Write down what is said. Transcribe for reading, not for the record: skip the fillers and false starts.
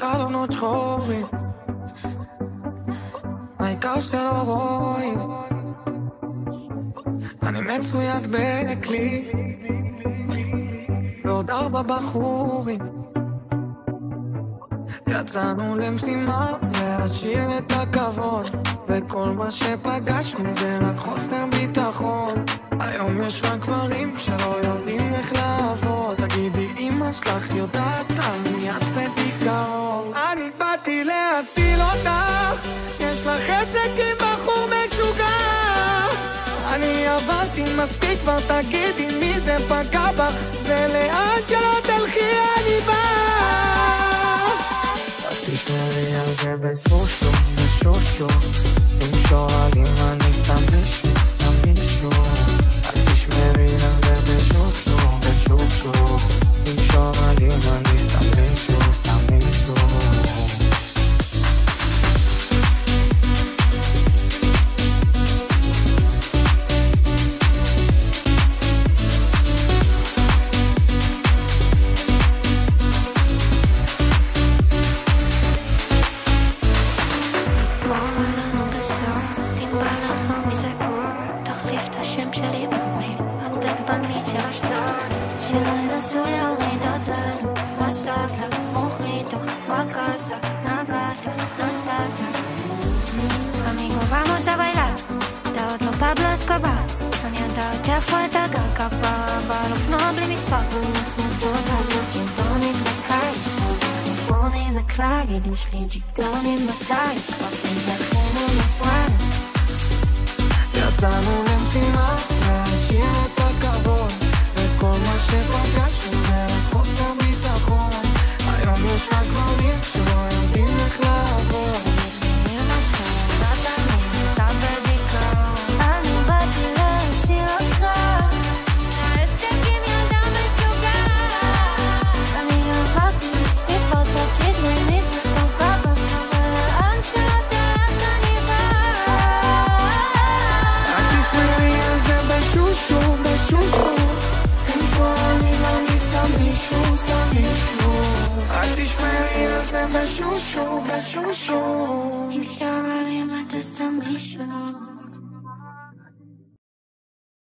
חלונות שחורים, העיקר שלא רואים. אני מצויד בכלי ועוד 4 בחורים. יצאנו למשימה להשאיר את הכבוד, וכל מה שפגשנו זה רק חוסר ביטחון. היום יש רק גברים שלא יודעים איך לעבוד. תגידי, אמא שלך יודעת על מי את בדיכאון. אני באתי להציל אותך, יש לך עסק עם בחור משוגע. אני עברתי מספיק, כבר תגידי מי זה פגע בך, ולאן שלא תלכי אני בא. תשמרי על זה בשושו, בשושו. אם שואלים אני סתם מישהו. אל תשמרי על זה בשושו, בשושו. אם שואלים אני סתם מישהו. Vamos a bailar, אתה עוד לא פבלו אסקובר. אני יודעת איפה אתה גר כפרה, אבל אופנוע בלי מספר. אנחנו פוגעים ג'ינטונים בקיץ, בוני וקרייד, יש לי ג'ינטונים בקיץ, פאפים דחינו לוואנס. יצאנו למשימה להשאיר את הכבוד, וכל מה שפגשנו זה רק חוסר ביטחון. היום יש רק גברים שלא יודעים איך לעבוד. בשושו, בשושו. אם שואלים אתה סתם מישהו.